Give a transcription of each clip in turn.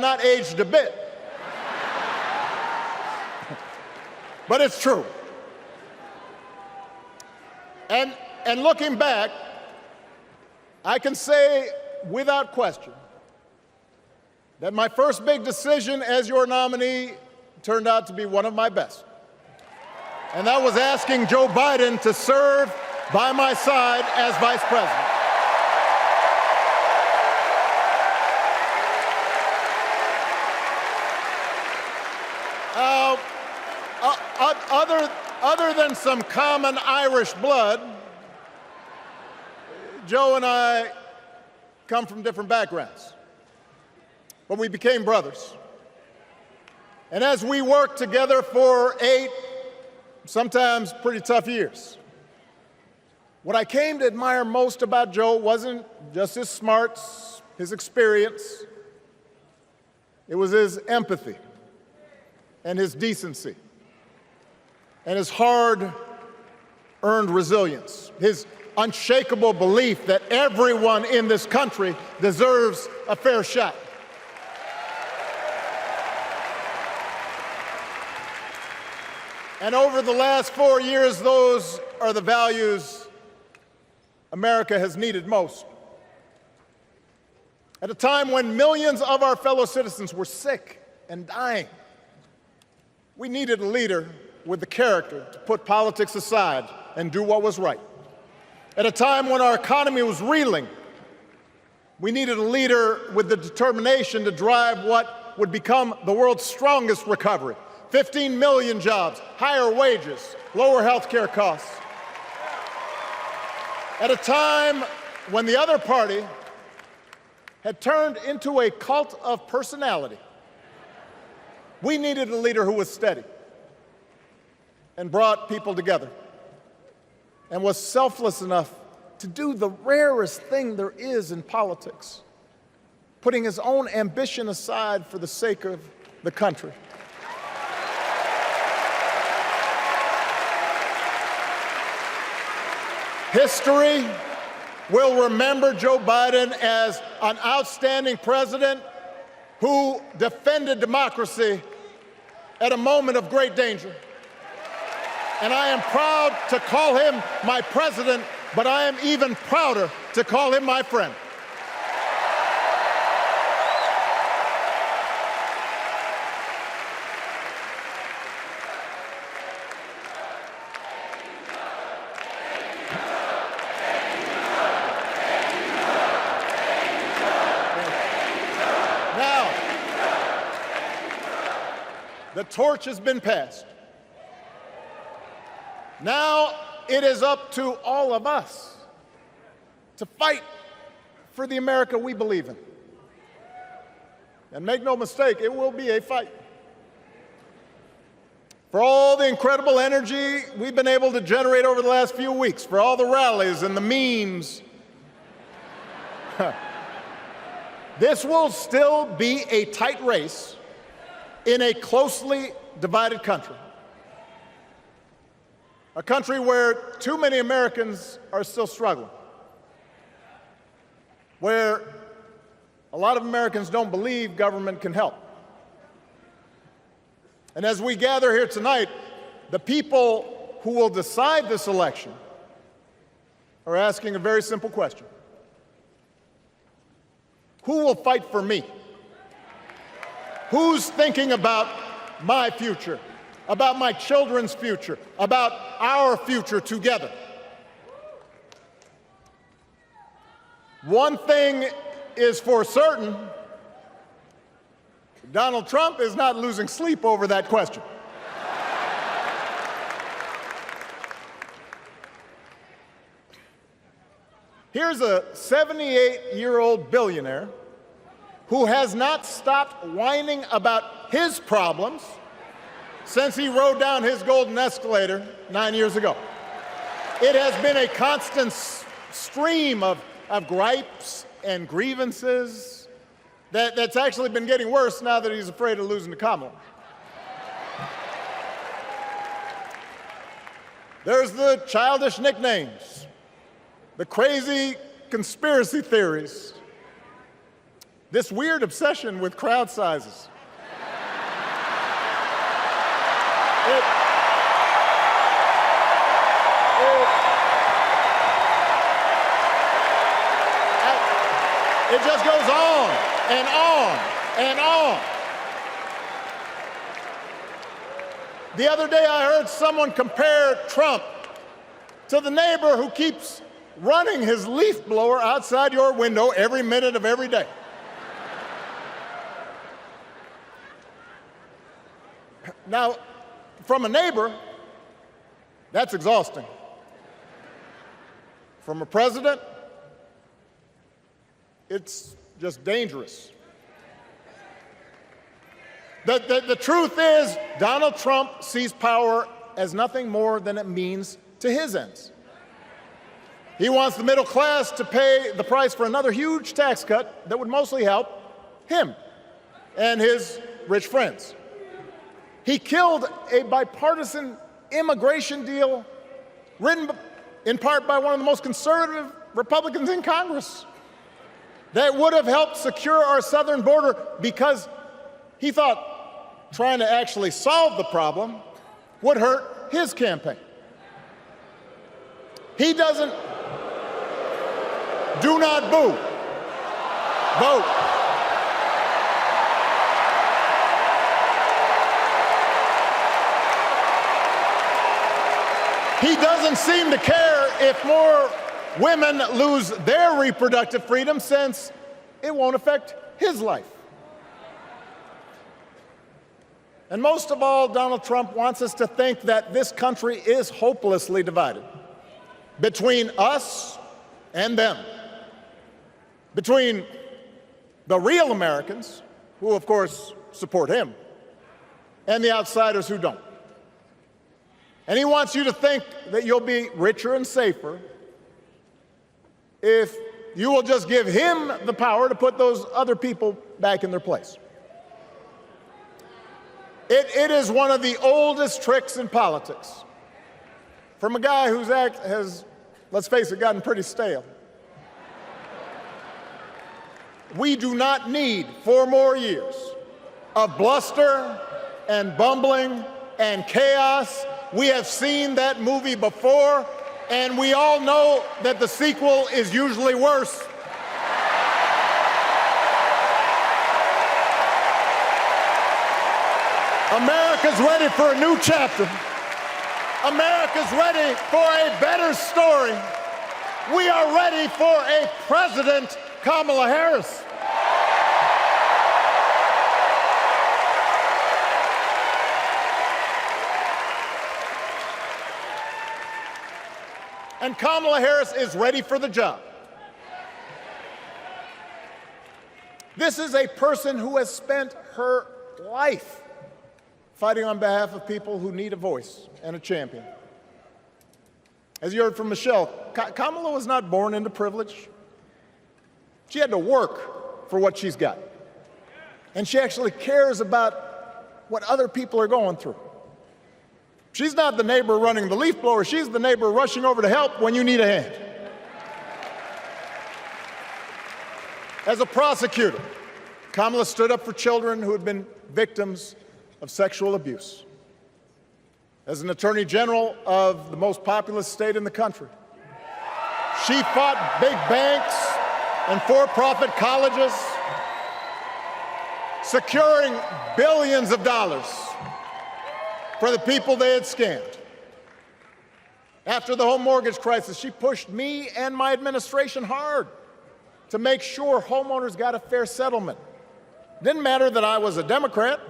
not aged a bit. But it's true. And looking back, I can say without question that my first big decision as your nominee turned out to be one of my best. And that was asking Joe Biden to serve by my side as vice president. Other than some common Irish blood, Joe and I come from different backgrounds, but we became brothers. And as we worked together for 8, sometimes pretty tough years, what I came to admire most about Joe wasn't just his smarts, his experience. It was his empathy and his decency and his hard-earned resilience, his unshakable belief that everyone in this country deserves a fair shot. And over the last 4 years, those are the values America has needed most. At a time when millions of our fellow citizens were sick and dying, we needed a leader with the character to put politics aside and do what was right. At a time when our economy was reeling, we needed a leader with the determination to drive what would become the world's strongest recovery. 15 million jobs, higher wages, lower health care costs. At a time when the other party had turned into a cult of personality, we needed a leader who was steady and brought people together and was selfless enough to do the rarest thing there is in politics, putting his own ambition aside for the sake of the country. History will remember Joe Biden as an outstanding president who defended democracy at a moment of great danger. And I am proud to call him my president, but I am even prouder to call him my friend. Now, the torch has been passed. Now it is up to all of us to fight for the America we believe in. And make no mistake, it will be a fight. For all the incredible energy we've been able to generate over the last few weeks, for all the rallies and the memes, this will still be a tight race in a closely divided country. A country where too many Americans are still struggling, where a lot of Americans don't believe government can help. And as we gather here tonight, the people who will decide this election are asking a very simple question. Who will fight for me? Who's thinking about my future? About my children's future, about our future together? One thing is for certain, Donald Trump is not losing sleep over that question. Here's a 78-year-old billionaire who has not stopped whining about his problems since he rode down his golden escalator 9 years ago. It has been a constant stream of gripes and grievances that's actually been getting worse now that he's afraid of losing to Kamala. There's the childish nicknames, the crazy conspiracy theories, this weird obsession with crowd sizes. It just goes on and on and on. The other day I heard someone compare Trump to the neighbor who keeps running his leaf blower outside your window every minute of every day. Now, from a neighbor, that's exhausting. From a president, it's just dangerous. The truth is, Donald Trump sees power as nothing more than it means to his ends. He wants the middle class to pay the price for another huge tax cut that would mostly help him and his rich friends. He killed a bipartisan immigration deal written in part by one of the most conservative Republicans in Congress that would have helped secure our southern border, because he thought trying to actually solve the problem would hurt his campaign. He doesn't. Do not boo. Vote. He doesn't seem to care if more women lose their reproductive freedom, since it won't affect his life. And most of all, Donald Trump wants us to think that this country is hopelessly divided between us and them, between the real Americans, who of course support him, and the outsiders who don't. And he wants you to think that you'll be richer and safer if you will just give him the power to put those other people back in their place. It is one of the oldest tricks in politics from a guy whose act has, let's face it, gotten pretty stale. We do not need 4 more years of bluster and bumbling and chaos. We have seen that movie before, and we all know that the sequel is usually worse. America's ready for a new chapter. America's ready for a better story. We are ready for a President Kamala Harris. And Kamala Harris is ready for the job. This is a person who has spent her life fighting on behalf of people who need a voice and a champion. As you heard from Michelle, Kamala was not born into privilege. She had to work for what she's got. And she actually cares about what other people are going through. She's not the neighbor running the leaf blower. She's the neighbor rushing over to help when you need a hand. As a prosecutor, Kamala stood up for children who had been victims of sexual abuse. As an attorney general of the most populous state in the country, she fought big banks and for-profit colleges, securing billions of dollars for the people they had scammed. After the home mortgage crisis, she pushed me and my administration hard to make sure homeowners got a fair settlement. Didn't matter that I was a Democrat.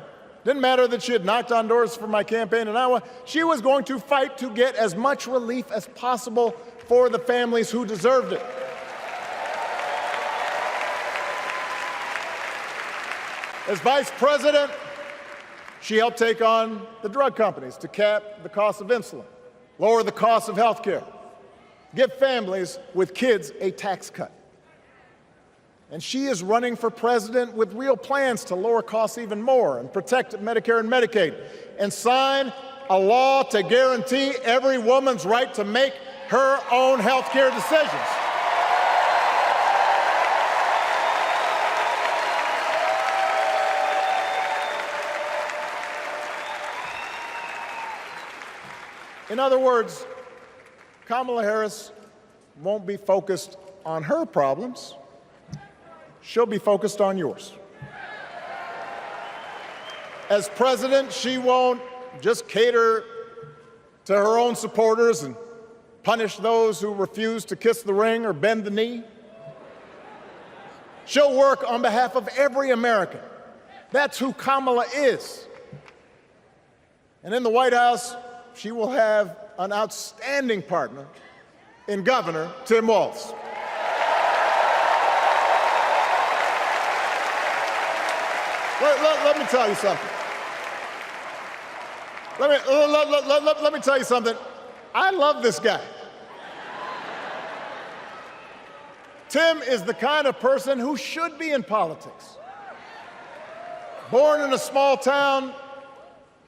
Didn't matter that she had knocked on doors for my campaign in Iowa. She was going to fight to get as much relief as possible for the families who deserved it. As vice president, she helped take on the drug companies to cap the cost of insulin, lower the cost of health care, give families with kids a tax cut. And she is running for president with real plans to lower costs even more and protect Medicare and Medicaid, and sign a law to guarantee every woman's right to make her own health care decisions. In other words, Kamala Harris won't be focused on her problems. She'll be focused on yours. As president, she won't just cater to her own supporters and punish those who refuse to kiss the ring or bend the knee. She'll work on behalf of every American. That's who Kamala is. And in the White House, she will have an outstanding partner in Governor Tim Walz. Let me tell you something. Let me tell you something. I love this guy. Tim is the kind of person who should be in politics. Born in a small town,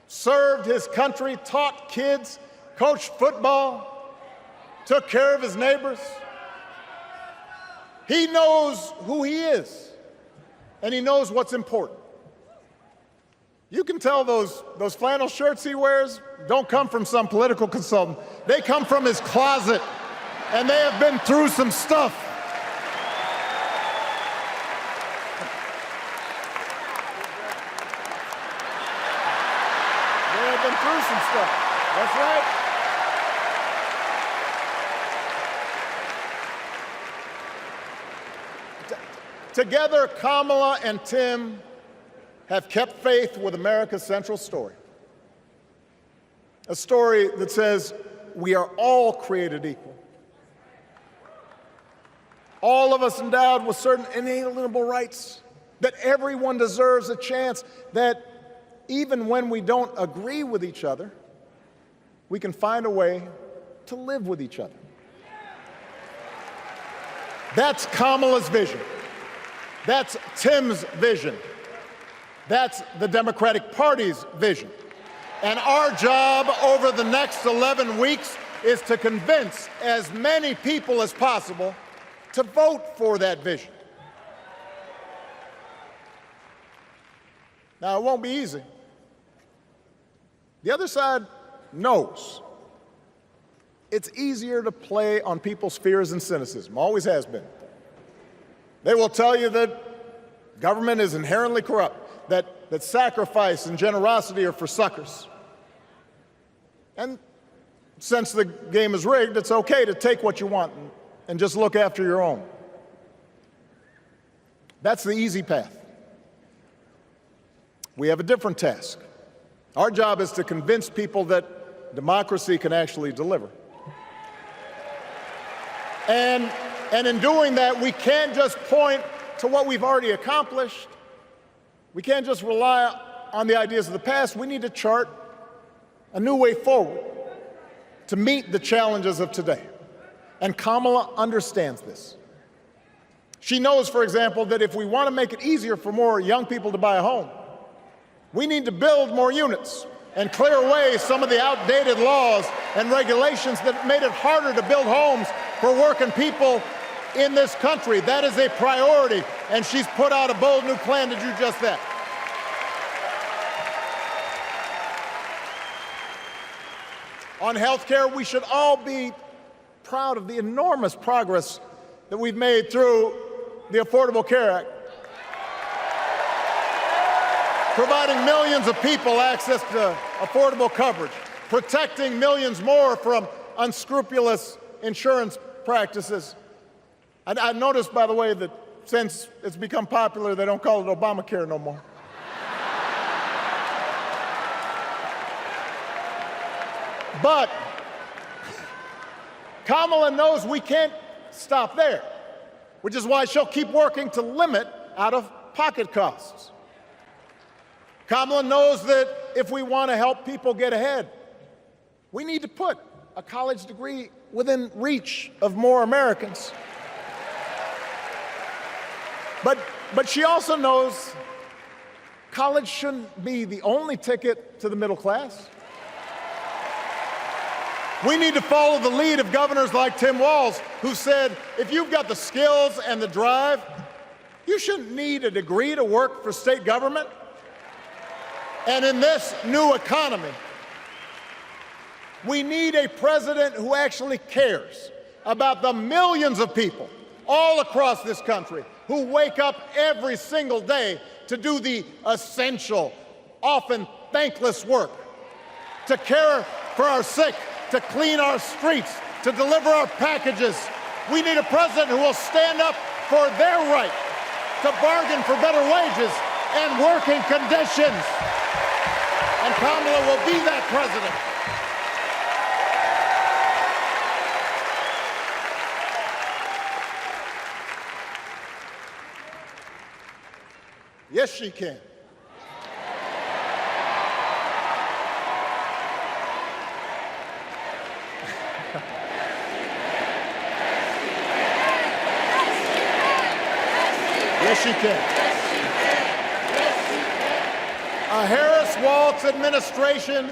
served his country, taught kids, coached football, took care of his neighbors. He knows who he is, and he knows what's important. You can tell those flannel shirts he wears don't come from some political consultant. They come from his closet, and they have been through some stuff. They have been through some stuff. That's right. Together, Kamala and Tim have kept faith with America's central story. A story that says we are all created equal. All of us endowed with certain inalienable rights, that everyone deserves a chance, that even when we don't agree with each other, we can find a way to live with each other. That's Kamala's vision. That's Tim's vision. That's the Democratic Party's vision. And our job over the next 11 weeks is to convince as many people as possible to vote for that vision. Now, it won't be easy. The other side knows it's easier to play on people's fears and cynicism, always has been. They will tell you that government is inherently corrupt, that sacrifice and generosity are for suckers. And since the game is rigged, it's okay to take what you want and just look after your own. That's the easy path. We have a different task. Our job is to convince people that democracy can actually deliver. And in doing that, we can't just point to what we've already accomplished. We can't just rely on the ideas of the past. We need to chart a new way forward to meet the challenges of today. And Kamala understands this. She knows, for example, that if we want to make it easier for more young people to buy a home, we need to build more units and clear away some of the outdated laws and regulations that made it harder to build homes for working people in this country. That is a priority, and she's put out a bold new plan to do just that. On health care, we should all be proud of the enormous progress that we've made through the Affordable Care Act, providing millions of people access to affordable coverage, protecting millions more from unscrupulous insurance practices. I noticed, by the way, that since it's become popular, they don't call it Obamacare no more. But Kamala knows we can't stop there, which is why she'll keep working to limit out-of-pocket costs. Kamala knows that if we want to help people get ahead, we need to put a college degree within reach of more Americans. But she also knows college shouldn't be the only ticket to the middle class. We need to follow the lead of governors like Tim Walz, who said, if you've got the skills and the drive, you shouldn't need a degree to work for state government. And in this new economy, We need a president who actually cares about the millions of people all across this country who wake up every single day to do the essential, often thankless work, to care for our sick, to clean our streets, to deliver our packages. We need a president who will stand up for their right to bargain for better wages and working conditions. And Kamala will be that president. Yes, she can. Yes, she can. A Harris-Walz administration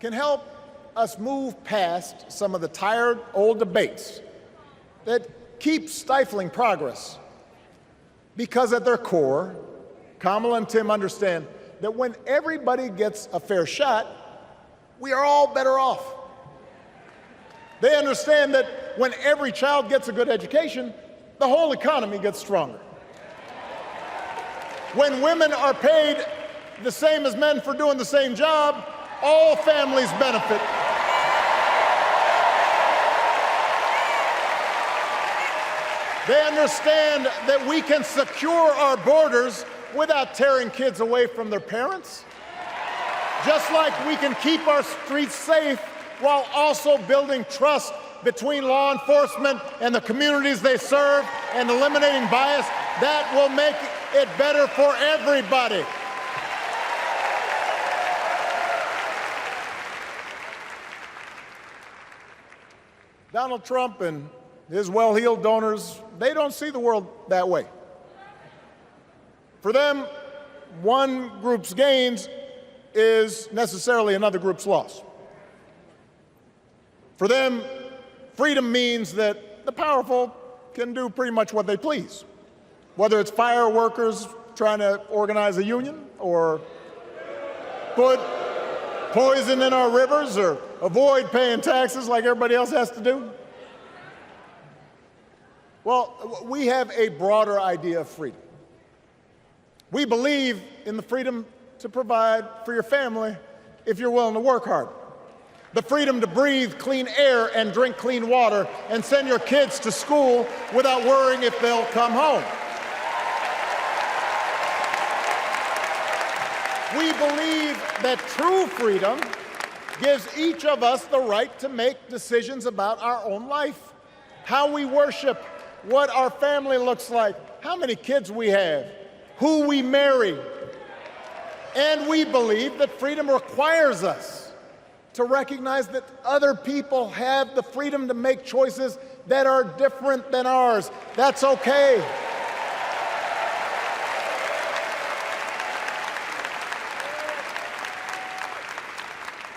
can help us move past some of the tired old debates that keep stifling progress. Because at their core, Kamala and Tim understand that when everybody gets a fair shot, we are all better off. They understand that when every child gets a good education, the whole economy gets stronger. When women are paid the same as men for doing the same job, all families benefit. They understand that we can secure our borders without tearing kids away from their parents, just like we can keep our streets safe while also building trust between law enforcement and the communities they serve and eliminating bias. That will make it better for everybody. Donald Trump and his well-heeled donors, they don't see the world that way. For them, one group's gains is necessarily another group's loss. For them, freedom means that the powerful can do pretty much what they please, whether it's fire workers trying to organize a union, or put poison in our rivers, or avoid paying taxes like everybody else has to do. Well, we have a broader idea of freedom. We believe in the freedom to provide for your family if you're willing to work hard. The freedom to breathe clean air and drink clean water and send your kids to school without worrying if they'll come home. We believe that true freedom gives each of us the right to make decisions about our own life, how we worship, what our family looks like, how many kids we have, who we marry. And we believe that freedom requires us to recognize that other people have the freedom to make choices that are different than ours. That's okay.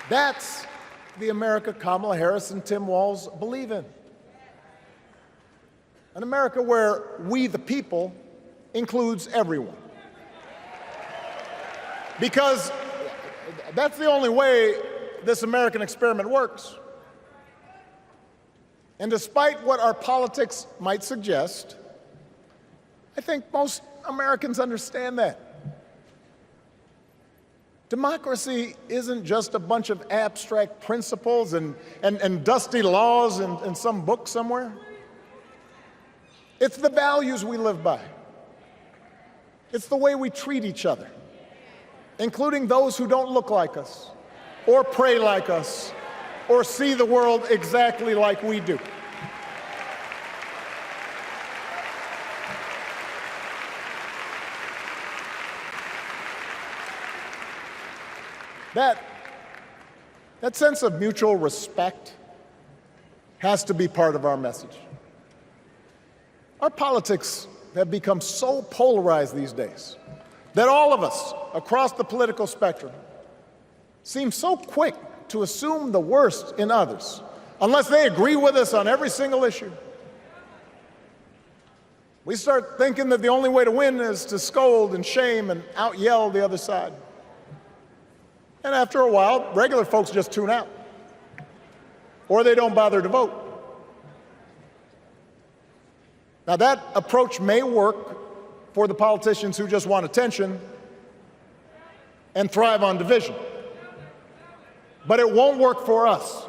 That's the America Kamala Harris and Tim Walz believe in. An America where we, the people, includes everyone. Because that's the only way this American experiment works. And despite what our politics might suggest, I think most Americans understand that. Democracy isn't just a bunch of abstract principles and dusty laws in some book somewhere. It's the values we live by. It's the way we treat each other, including those who don't look like us, or pray like us, or see the world exactly like we do. That sense of mutual respect has to be part of our message. Our politics have become so polarized these days that all of us across the political spectrum seem so quick to assume the worst in others, unless they agree with us on every single issue. We start thinking that the only way to win is to scold and shame and out-yell the other side. And after a while, regular folks just tune out. or they don't bother to vote. Now, that approach may work for the politicians who just want attention and thrive on division, but it won't work for us.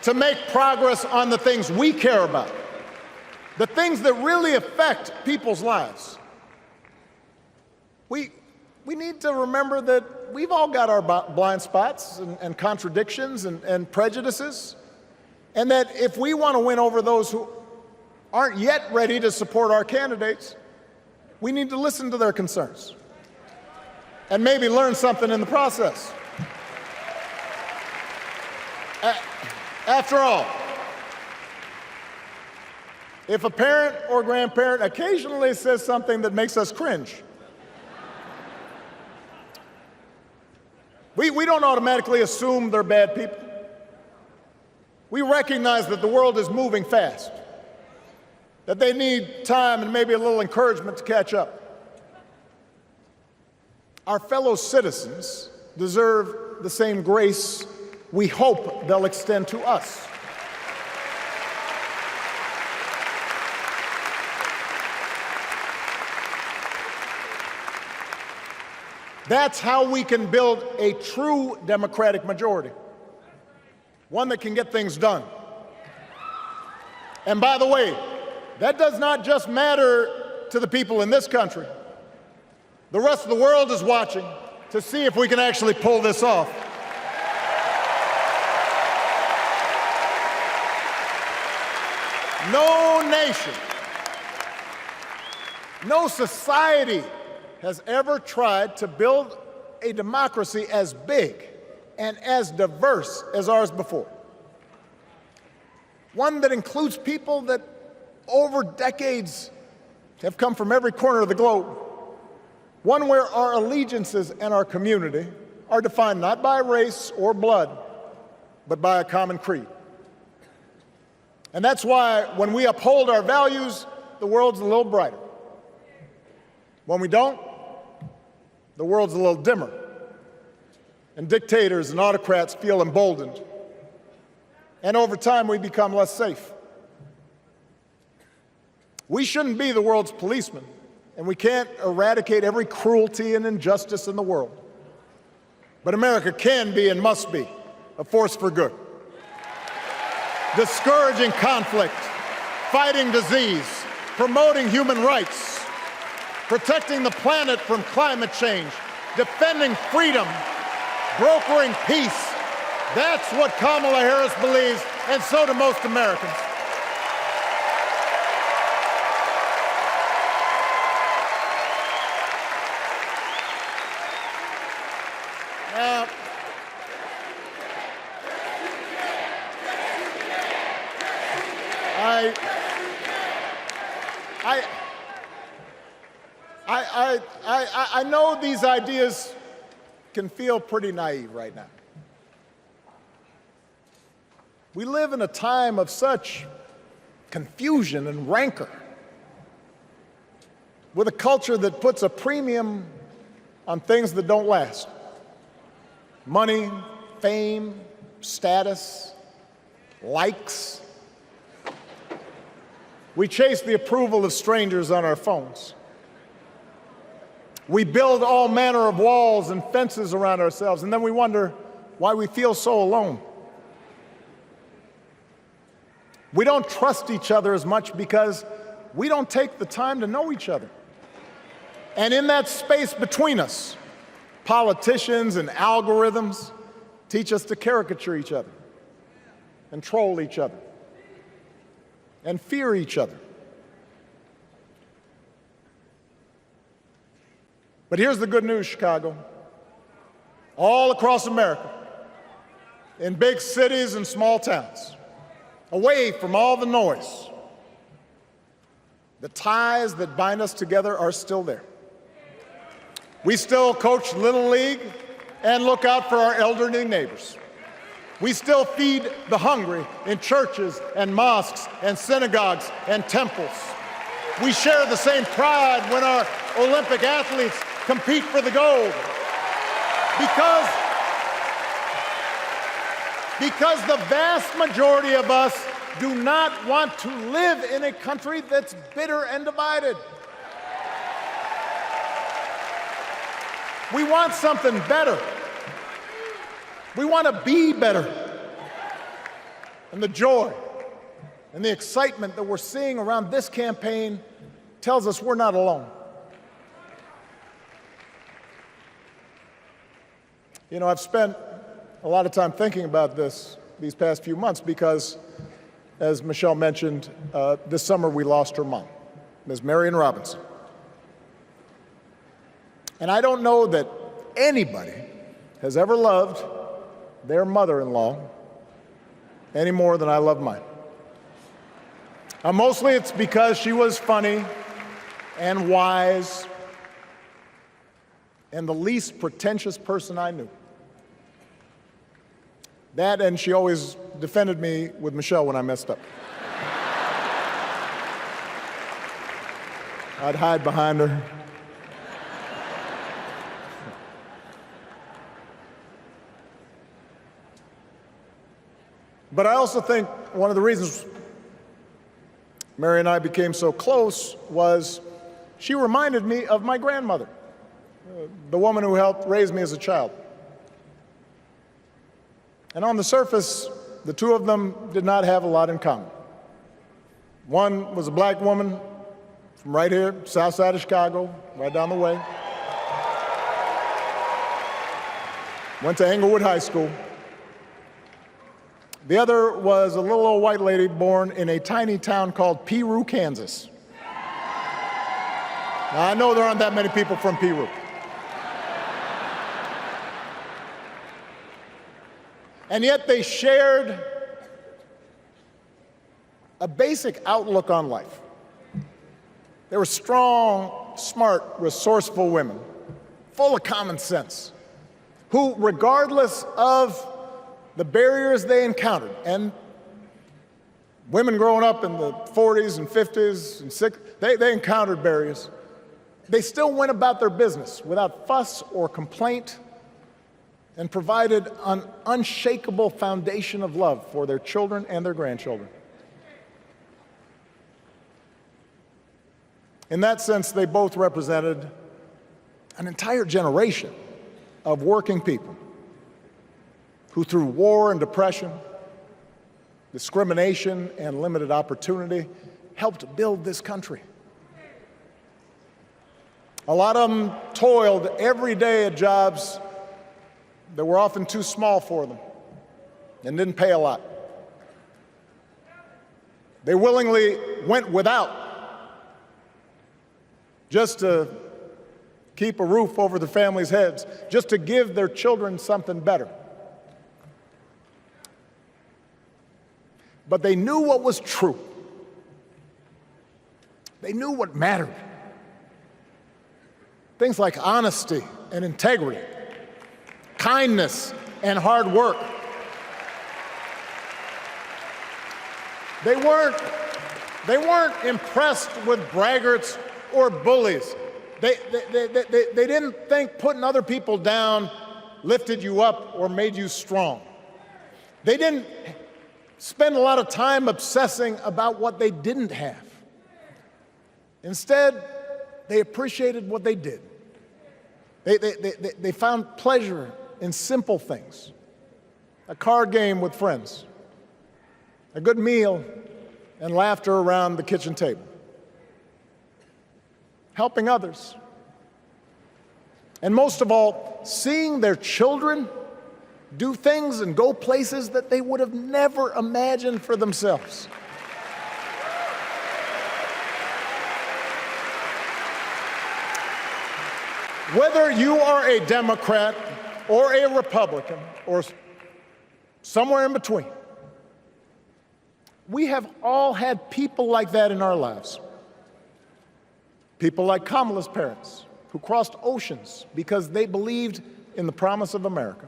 To make progress on the things we care about, the things that really affect people's lives, we need to remember that we've all got our blind spots and contradictions and prejudices, and that if we want to win over those who aren't yet ready to support our candidates, we need to listen to their concerns and maybe learn something in the process. After all, if a parent or grandparent occasionally says something that makes us cringe, we don't automatically assume they're bad people. We recognize that the world is moving fast, that they need time and maybe a little encouragement to catch up. Our fellow citizens deserve the same grace we hope they'll extend to us. That's how we can build a true democratic majority, one that can get things done. And by the way, that does not just matter to the people in this country. The rest of the world is watching to see if we can actually pull this off. No nation, no society has ever tried to build a democracy as big and as diverse as ours before. One that includes people that over decades have come from every corner of the globe. One where our allegiances and our community are defined not by race or blood, but by a common creed. And that's why when we uphold our values, the world's a little brighter. When we don't, the world's a little dimmer. And dictators and autocrats feel emboldened. And over time, we become less safe. We shouldn't be the world's policemen, and we can't eradicate every cruelty and injustice in the world. But America can be and must be a force for good, discouraging conflict, fighting disease, promoting human rights, protecting the planet from climate change, defending freedom, brokering peace. That's what Kamala Harris believes, and so do most Americans. Now, I know these ideas can feel pretty naive right now. We live in a time of such confusion and rancor, with a culture that puts a premium on things that don't last. Money, fame, status, likes. We chase the approval of strangers on our phones. We build all manner of walls and fences around ourselves, and then we wonder why we feel so alone. We don't trust each other as much because we don't take the time to know each other. And in that space between us, politicians and algorithms teach us to caricature each other and troll each other and fear each other. But here's the good news, Chicago. All across America, in big cities and small towns, away from all the noise, the ties that bind us together are still there. We still coach Little League and look out for our elderly neighbors. We still feed the hungry in churches and mosques and synagogues and temples. We share the same pride when our Olympic athletes compete for the gold. Because the vast majority of us do not want to live in a country that's bitter and divided. We want something better. We want to be better. And the joy and the excitement that we're seeing around this campaign tells us we're not alone. You know, I've spent a lot of time thinking about these past few months because, as Michelle mentioned, this summer we lost her mom, Ms. Marion Robinson. And I don't know that anybody has ever loved their mother-in-law any more than I love mine. Mostly it's because she was funny and wise and the least pretentious person I knew. That, and she always defended me with Michelle when I messed up. I'd hide behind her. But I also think one of the reasons Mary and I became so close was she reminded me of my grandmother, the woman who helped raise me as a child. And on the surface, the two of them did not have a lot in common. One was a black woman from right here, south side of Chicago, right down the way. Went to Englewood High School. The other was a little old white lady born in a tiny town called Peru, Kansas. Now, I know there aren't that many people from Peru. And yet they shared a basic outlook on life. They were strong, smart, resourceful women, full of common sense, who, regardless of the barriers they encountered, and women growing up in the 40s and 50s and 60s, they encountered barriers. They still went about their business without fuss or complaint and provided an unshakable foundation of love for their children and their grandchildren. In that sense, they both represented an entire generation of working people who, through war and depression, discrimination and limited opportunity, helped build this country. A lot of them toiled every day at jobs that were often too small for them and didn't pay a lot. They willingly went without just to keep a roof over their families' heads, just to give their children something better. But they knew what was true. They knew what mattered. Things like honesty and integrity, kindness and hard work. They weren't impressed with braggarts or bullies. They didn't think putting other people down lifted you up or made you strong. They didn't spend a lot of time obsessing about what they didn't have. Instead, they appreciated what they did. They found pleasure in simple things: a card game with friends, a good meal, and laughter around the kitchen table, helping others, and most of all, seeing their children do things and go places that they would have never imagined for themselves. Whether you are a Democrat or a Republican or somewhere in between, we have all had people like that in our lives. People like Kamala's parents, who crossed oceans because they believed in the promise of America.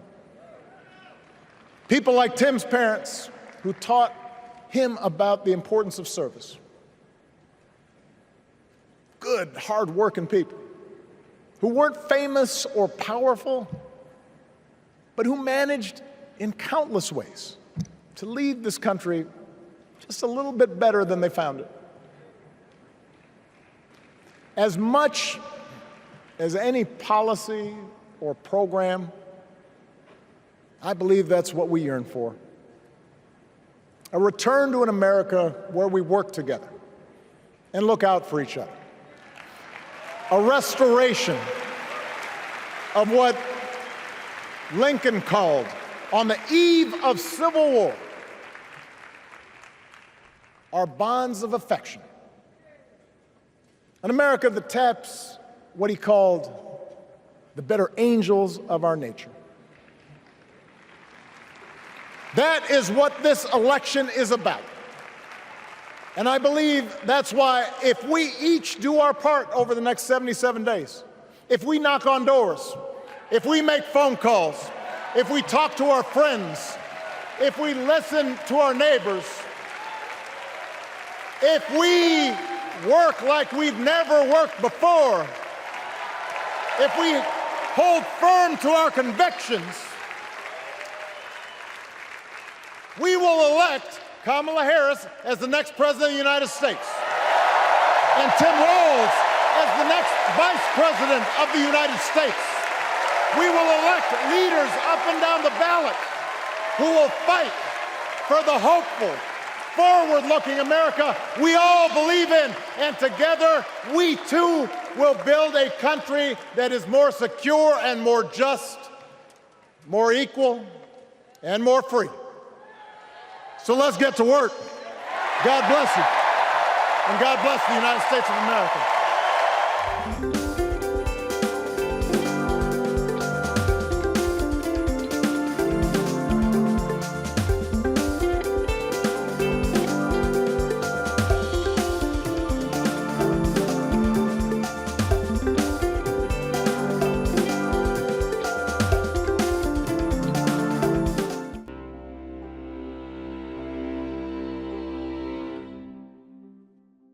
People like Tim's parents, who taught him about the importance of service. Good, hard-working people who weren't famous or powerful, but who managed in countless ways to leave this country just a little bit better than they found it. As much as any policy or program, I believe that's what we yearn for. A return to an America where we work together and look out for each other. A restoration of what Lincoln called, on the eve of civil war, our bonds of affection. An America that taps what he called the better angels of our nature. That is what this election is about. And I believe that's why if we each do our part over the next 77 days, if we knock on doors, if we make phone calls, if we talk to our friends, if we listen to our neighbors, if we work like we've never worked before, if we hold firm to our convictions, we will elect Kamala Harris as the next President of the United States and Tim Walz as the next Vice President of the United States. We will elect leaders up and down the ballot who will fight for the hopeful, forward-looking America we all believe in, and together we too will build a country that is more secure and more just, more equal and more free. So let's get to work. God bless you, and God bless the United States of America.